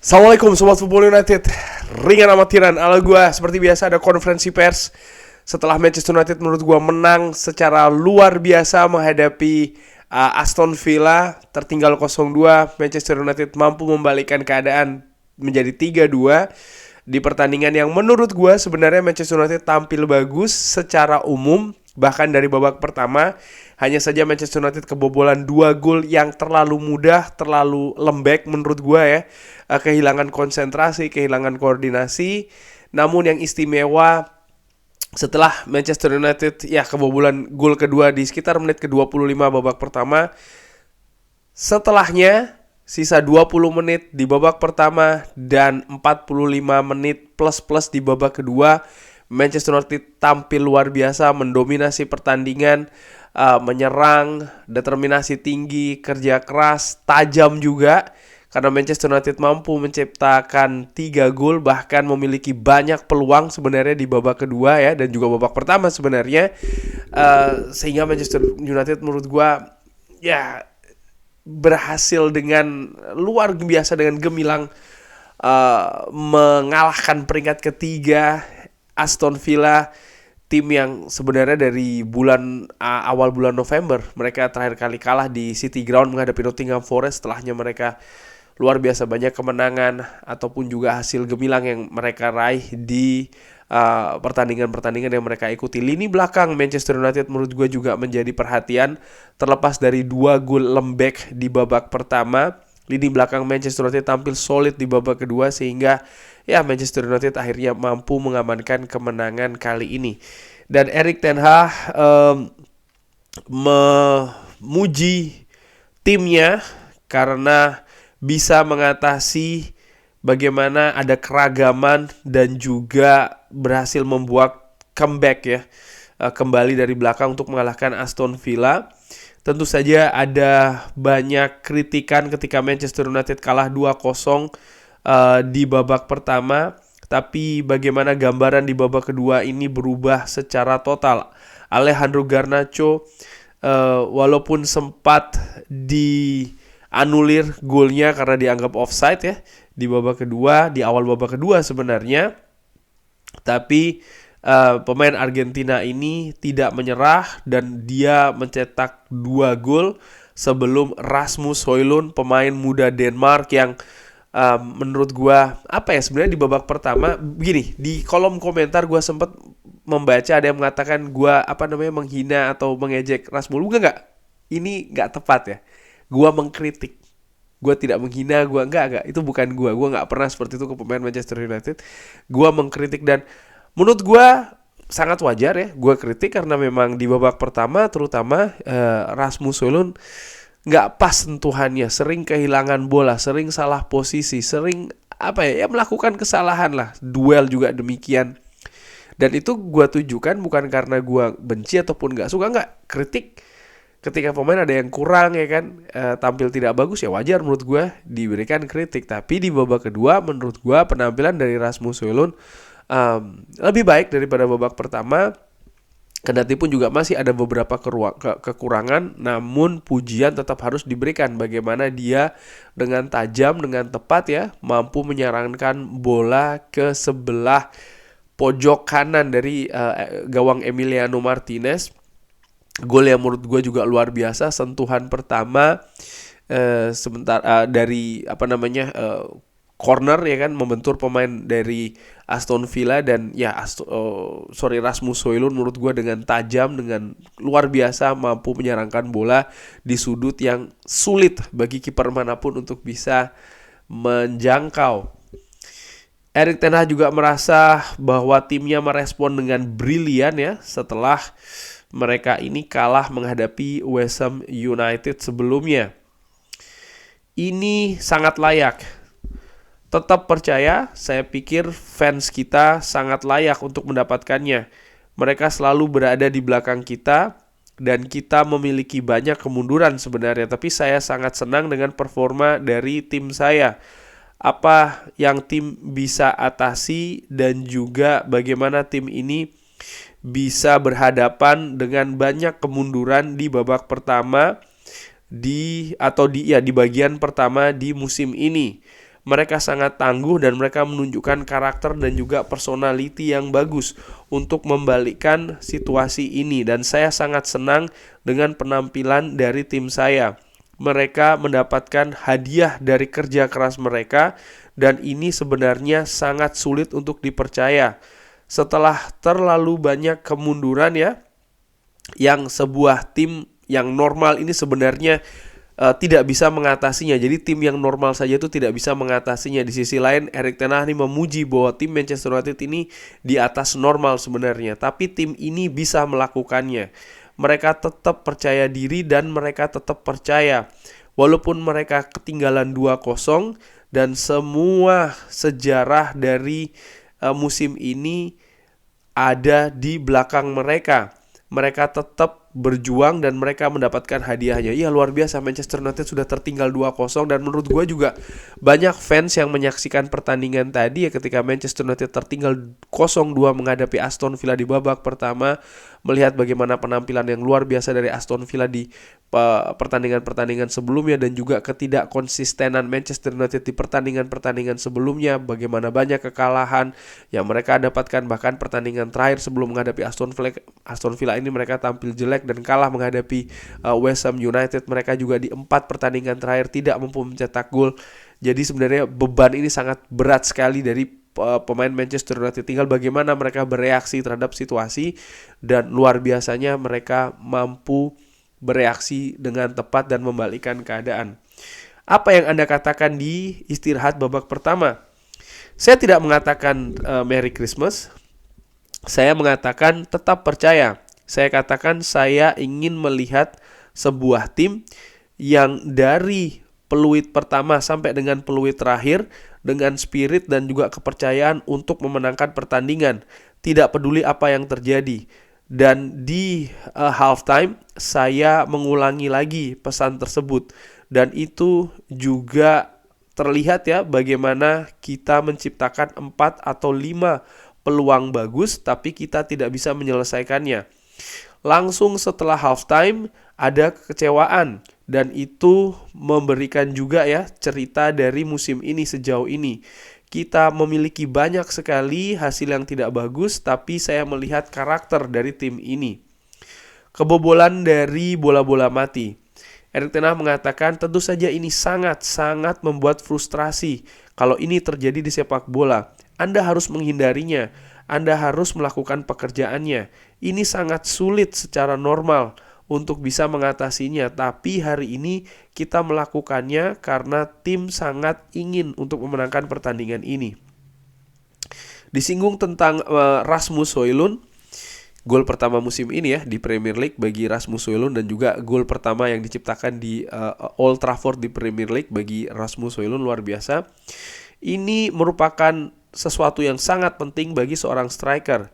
Assalamualaikum Sobat Football United. Ringan amatiran ala gue. Seperti biasa ada konferensi pers setelah Manchester United menurut gue menang secara luar biasa menghadapi Aston Villa. Tertinggal 0-2, Manchester United mampu membalikkan keadaan menjadi 3-2 di pertandingan yang menurut gue sebenarnya Manchester United tampil bagus secara umum. Bahkan dari babak pertama, hanya saja Manchester United kebobolan 2 gol yang terlalu mudah, terlalu lembek menurut gue ya. Kehilangan konsentrasi, kehilangan koordinasi. Namun yang istimewa setelah Manchester United ya kebobolan gol kedua di sekitar menit ke-25 babak pertama. Setelahnya sisa 20 menit di babak pertama dan 45 menit plus di babak kedua, Manchester United tampil luar biasa, mendominasi pertandingan, menyerang, determinasi tinggi, kerja keras, tajam juga. Karena Manchester United mampu menciptakan 3 gol, bahkan memiliki banyak peluang sebenarnya di babak kedua ya, dan juga babak pertama sebenarnya. Sehingga Manchester United menurut gua ya berhasil dengan luar biasa dengan gemilang mengalahkan peringkat ketiga Aston Villa, tim yang sebenarnya dari awal bulan November mereka terakhir kali kalah di City Ground menghadapi Nottingham Forest. Setelahnya mereka luar biasa banyak kemenangan ataupun juga hasil gemilang yang mereka raih di pertandingan-pertandingan yang mereka ikuti. Lini belakang Manchester United menurut gue juga menjadi perhatian. Terlepas dari 2 gol lembek di babak pertama, lini belakang Manchester United tampil solid di babak kedua, sehingga ya Manchester United akhirnya mampu mengamankan kemenangan kali ini. Dan Erik ten Hag memuji timnya karena bisa mengatasi bagaimana ada keragaman dan juga berhasil membuat comeback ya, kembali dari belakang untuk mengalahkan Aston Villa. Tentu saja ada banyak kritikan ketika Manchester United kalah 2-0 di babak pertama, tapi bagaimana gambaran di babak kedua ini berubah secara total. Alejandro Garnacho walaupun sempat dianulir golnya karena dianggap offside ya di babak kedua, di awal babak kedua sebenarnya, tapi pemain Argentina ini tidak menyerah dan dia mencetak 2 gol sebelum Rasmus Højlund, pemain muda Denmark yang menurut gua sebenarnya di babak pertama begini, di kolom komentar gua sempat membaca ada yang mengatakan gua menghina atau mengejek Rasmus Højlund. Enggak. Ini enggak tepat ya. Gua mengkritik. Gua tidak menghina, gua enggak. Itu bukan gua. Gua enggak pernah seperti itu ke pemain Manchester United. Gua mengkritik dan menurut gue sangat wajar ya gue kritik karena memang di babak pertama terutama Rasmus Højlund nggak pas sentuhannya, sering kehilangan bola, sering salah posisi, sering melakukan kesalahan lah. Duel juga demikian. Dan itu gue tujukan bukan karena gue benci ataupun nggak suka, nggak. Kritik ketika pemain ada yang kurang ya kan, tampil tidak bagus ya wajar menurut gue diberikan kritik. Tapi di babak kedua menurut gue penampilan dari Rasmus Højlund lebih baik daripada babak pertama. Kendati pun juga masih ada beberapa kekurangan, namun pujian tetap harus diberikan bagaimana dia dengan tajam, dengan tepat ya mampu menyarankan bola ke sebelah pojok kanan dari gawang Emiliano Martinez. Gol yang menurut gue juga luar biasa, sentuhan pertama dari corner ya kan, membentur pemain dari Aston Villa. Dan ya Rasmus Højlund menurut gue dengan tajam, dengan luar biasa mampu menyerangkan bola di sudut yang sulit bagi kiper manapun untuk bisa menjangkau. Erik ten Hag juga merasa bahwa timnya merespon dengan brilian ya setelah mereka ini kalah menghadapi West Ham United sebelumnya. Ini sangat layak. Tetap percaya, saya pikir fans kita sangat layak untuk mendapatkannya. Mereka selalu berada di belakang kita dan kita memiliki banyak kemunduran sebenarnya. Tapi saya sangat senang dengan performa dari tim saya. Apa yang tim bisa atasi dan juga bagaimana tim ini bisa berhadapan dengan banyak kemunduran di babak pertama di bagian pertama di musim ini. Mereka sangat tangguh dan mereka menunjukkan karakter dan juga personality yang bagus untuk membalikkan situasi ini. Dan saya sangat senang dengan penampilan dari tim saya. Mereka mendapatkan hadiah dari kerja keras mereka, dan ini sebenarnya sangat sulit untuk dipercaya. Setelah terlalu banyak kemunduran ya, yang sebuah tim yang normal ini sebenarnya tidak bisa mengatasinya. Jadi tim yang normal saja itu tidak bisa mengatasinya. Di sisi lain, Erik ten Hag ini memuji bahwa tim Manchester United ini di atas normal sebenarnya, tapi tim ini bisa melakukannya. Mereka tetap percaya diri dan mereka tetap percaya walaupun mereka ketinggalan 2-0, dan semua sejarah dari musim ini ada di belakang mereka. Mereka tetap berjuang dan mereka mendapatkan hadiahnya. Iya, luar biasa, Manchester United sudah tertinggal 2-0, dan menurut gue juga banyak fans yang menyaksikan pertandingan tadi ya, ketika Manchester United tertinggal 0-2 menghadapi Aston Villa di babak pertama, melihat bagaimana penampilan yang luar biasa dari Aston Villa di pertandingan-pertandingan sebelumnya, dan juga ketidakkonsistenan Manchester United di pertandingan-pertandingan sebelumnya, bagaimana banyak kekalahan yang mereka dapatkan. Bahkan pertandingan terakhir sebelum menghadapi Aston Villa ini mereka tampil jelek dan kalah menghadapi West Ham United. Mereka juga di 4 pertandingan terakhir tidak mampu mencetak gol. Jadi sebenarnya beban ini sangat berat sekali dari pemain Manchester United. Tinggal bagaimana mereka bereaksi terhadap situasi, dan luar biasanya mereka mampu bereaksi dengan tepat dan membalikkan keadaan. Apa yang Anda katakan di istirahat babak pertama? Saya tidak mengatakan Merry Christmas. Saya mengatakan tetap percaya. Saya katakan saya ingin melihat sebuah tim yang dari peluit pertama sampai dengan peluit terakhir dengan spirit dan juga kepercayaan untuk memenangkan pertandingan, tidak peduli apa yang terjadi. Dan di halftime saya mengulangi lagi pesan tersebut, dan itu juga terlihat ya bagaimana kita menciptakan 4 atau 5 peluang bagus, tapi kita tidak bisa menyelesaikannya. Langsung setelah halftime ada kekecewaan, dan itu memberikan juga ya cerita dari musim ini sejauh ini. Kita memiliki banyak sekali hasil yang tidak bagus, tapi saya melihat karakter dari tim ini. Kebobolan dari bola-bola mati. Erik ten Hag mengatakan tentu saja ini sangat-sangat membuat frustrasi. Kalau ini terjadi di sepak bola, Anda harus menghindarinya. Anda harus melakukan pekerjaannya. Ini sangat sulit secara normal untuk bisa mengatasinya, tapi hari ini kita melakukannya karena tim sangat ingin untuk memenangkan pertandingan ini. Disinggung tentang Rasmus Højlund, gol pertama musim ini ya di Premier League bagi Rasmus Højlund, dan juga gol pertama yang diciptakan di Old Trafford di Premier League bagi Rasmus Højlund, luar biasa. Ini merupakan sesuatu yang sangat penting bagi seorang striker.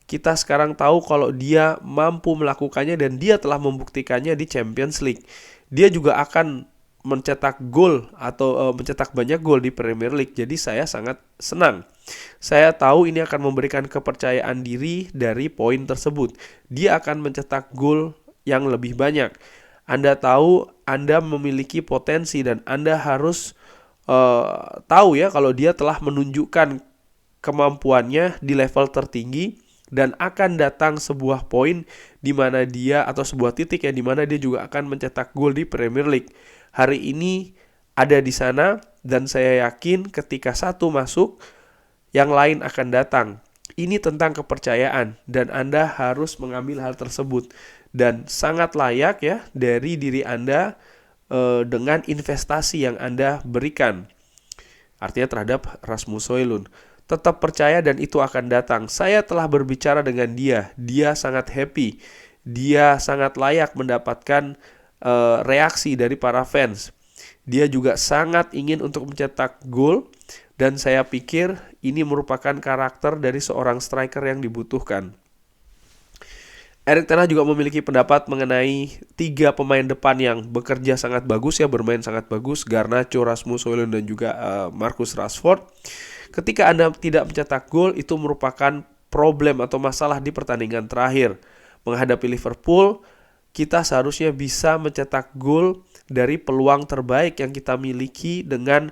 Kita sekarang tahu kalau dia mampu melakukannya, dan dia telah membuktikannya di Champions League. Dia juga akan mencetak gol atau mencetak banyak gol di Premier League. Jadi saya sangat senang. Saya tahu ini akan memberikan kepercayaan diri dari poin tersebut. Dia akan mencetak gol yang lebih banyak. Anda tahu Anda memiliki potensi, dan Anda harus tahu ya kalau dia telah menunjukkan kemampuannya di level tertinggi, dan akan datang sebuah poin di mana dia, atau sebuah titik ya, di mana dia juga akan mencetak gol di Premier League. Hari ini ada di sana, dan saya yakin ketika satu masuk, yang lain akan datang. Ini tentang kepercayaan, dan Anda harus mengambil hal tersebut, dan sangat layak ya dari diri Anda dengan investasi yang Anda berikan. Artinya terhadap Rasmus Højlund. Tetap percaya dan itu akan datang. Saya telah berbicara dengan dia. Dia sangat happy. Dia sangat layak mendapatkan reaksi dari para fans. Dia juga sangat ingin untuk mencetak gol, dan saya pikir ini merupakan karakter dari seorang striker yang dibutuhkan. Erik ten Hag juga memiliki pendapat mengenai 3 pemain depan yang bekerja sangat bagus ya, bermain sangat bagus, Garnacho, Rasmus Højlund, dan juga Marcus Rashford. Ketika Anda tidak mencetak gol, itu merupakan problem atau masalah di pertandingan terakhir. Menghadapi Liverpool, kita seharusnya bisa mencetak gol dari peluang terbaik yang kita miliki dengan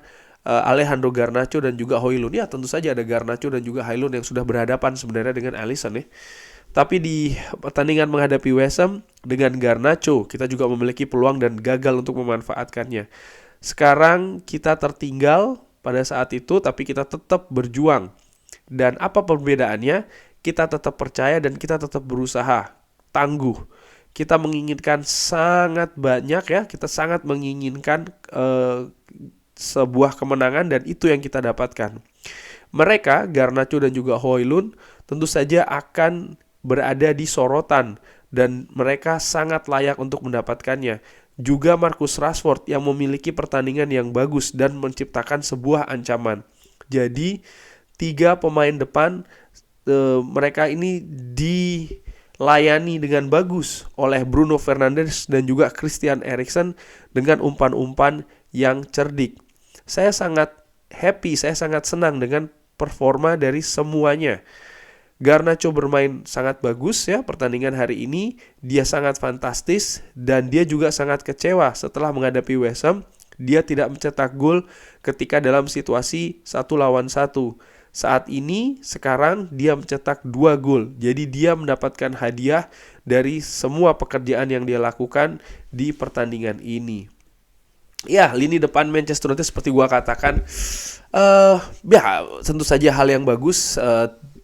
Alejandro Garnacho dan juga Højlund. Ya tentu saja ada Garnacho dan juga Højlund yang sudah berhadapan sebenarnya dengan Alisson ya. Tapi di pertandingan menghadapi West Ham dengan Garnacho, kita juga memiliki peluang dan gagal untuk memanfaatkannya. Sekarang kita tertinggal pada saat itu, tapi kita tetap berjuang. Dan apa perbedaannya? Kita tetap percaya dan kita tetap berusaha, tangguh. Kita menginginkan sangat banyak ya, kita sangat menginginkan sebuah kemenangan dan itu yang kita dapatkan. Mereka, Garnacho dan juga Højlund, tentu saja akan berada di sorotan dan mereka sangat layak untuk mendapatkannya. Juga Marcus Rashford yang memiliki pertandingan yang bagus dan menciptakan sebuah ancaman. Jadi 3 pemain depan mereka ini dilayani dengan bagus oleh Bruno Fernandes dan juga Christian Eriksen dengan umpan-umpan yang cerdik. Saya sangat happy, saya sangat senang dengan performa dari semuanya. Garnacho bermain sangat bagus ya pertandingan hari ini, dia sangat fantastis dan dia juga sangat kecewa setelah menghadapi West Ham. Dia tidak mencetak gol ketika dalam situasi 1 lawan 1. Saat ini sekarang dia mencetak 2 gol. Jadi dia mendapatkan hadiah dari semua pekerjaan yang dia lakukan di pertandingan ini. Ya, lini depan Manchester United seperti gua katakan ya tentu saja hal yang bagus.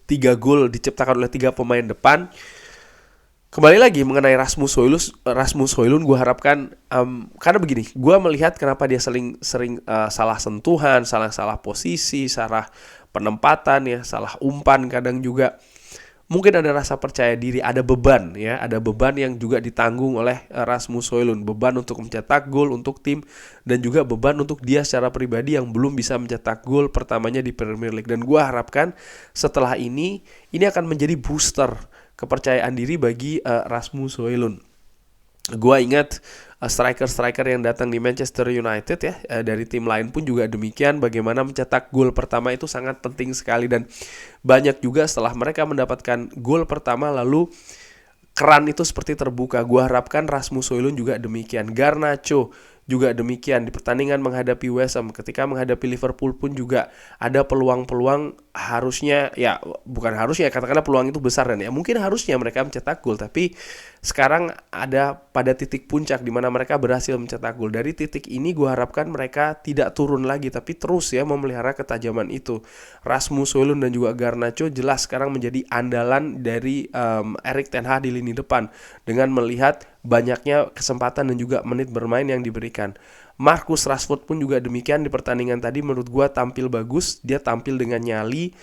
3 gol diciptakan oleh 3 pemain depan. Kembali lagi mengenai Rasmus Højlund gue harapkan karena begini, gue melihat kenapa dia sering salah sentuhan, salah posisi, salah penempatan ya, salah umpan kadang juga. Mungkin ada rasa percaya diri, ada beban ya, ada beban yang juga ditanggung oleh Rasmus Højlund, beban untuk mencetak gol untuk tim dan juga beban untuk dia secara pribadi yang belum bisa mencetak gol pertamanya di Premier League. Dan gue harapkan setelah ini akan menjadi booster kepercayaan diri bagi Rasmus Højlund. Gue ingat striker-striker yang datang di Manchester United ya, dari tim lain pun juga demikian, bagaimana mencetak gol pertama itu sangat penting sekali. Dan banyak juga setelah mereka mendapatkan gol pertama lalu keran itu seperti terbuka. Gue harapkan Rasmus Højlund juga demikian, Garnacho juga demikian di pertandingan menghadapi West Ham. Ketika menghadapi Liverpool pun juga ada peluang-peluang, harusnya ya bukan harusnya, katakanlah peluang itu besar dan ya mungkin harusnya mereka mencetak gol, tapi sekarang ada pada titik puncak di mana mereka berhasil mencetak gol. Dari titik ini gue harapkan mereka tidak turun lagi tapi terus ya memelihara ketajaman itu. Rasmus Højlund dan juga Garnacho jelas sekarang menjadi andalan dari Erik ten Hag di lini depan dengan melihat banyaknya kesempatan dan juga menit bermain yang diberikan. Marcus Rashford pun juga demikian di pertandingan tadi, menurut gue tampil bagus, dia tampil dengan nyali,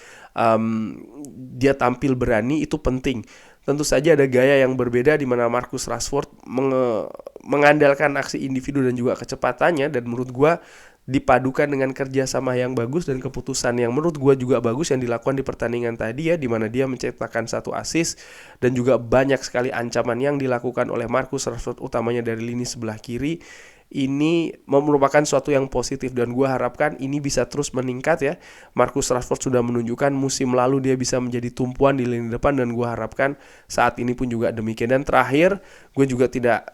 dia tampil berani, itu penting. Tentu saja ada gaya yang berbeda di mana Marcus Rashford mengandalkan aksi individu dan juga kecepatannya, dan menurut gue dipadukan dengan kerjasama yang bagus dan keputusan yang menurut gue juga bagus yang dilakukan di pertandingan tadi ya, di mana dia menciptakan 1 assist dan juga banyak sekali ancaman yang dilakukan oleh Marcus Rashford utamanya dari lini sebelah kiri. Ini merupakan suatu yang positif dan gue harapkan ini bisa terus meningkat ya. Marcus Rashford sudah menunjukkan musim lalu dia bisa menjadi tumpuan di lini depan dan gue harapkan saat ini pun juga demikian. Dan terakhir gue juga tidak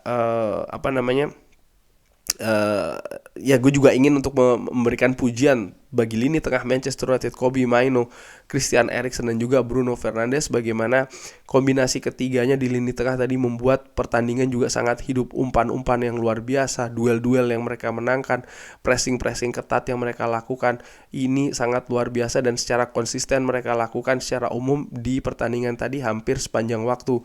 ya gue juga ingin untuk memberikan pujian bagi lini tengah Manchester United, Kobbie Mainoo, Christian Eriksen dan juga Bruno Fernandes, bagaimana kombinasi ketiganya di lini tengah tadi membuat pertandingan juga sangat hidup, umpan-umpan yang luar biasa, duel-duel yang mereka menangkan, pressing-pressing ketat yang mereka lakukan, ini sangat luar biasa dan secara konsisten mereka lakukan secara umum di pertandingan tadi hampir sepanjang waktu.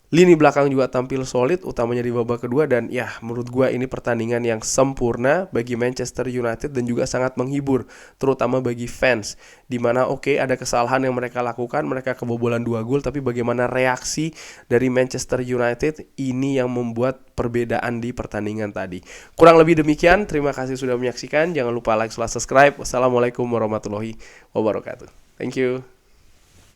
Lini belakang juga tampil solid, utamanya di babak kedua, dan ya menurut gue ini pertandingan yang sempurna bagi Manchester United dan juga sangat menghibur, terutama bagi fans. Dimana ada kesalahan yang mereka lakukan, mereka kebobolan 2 gol, tapi bagaimana reaksi dari Manchester United ini yang membuat perbedaan di pertandingan tadi. Kurang lebih demikian, terima kasih sudah menyaksikan, jangan lupa like, subscribe. Wassalamualaikum warahmatullahi wabarakatuh. Thank you.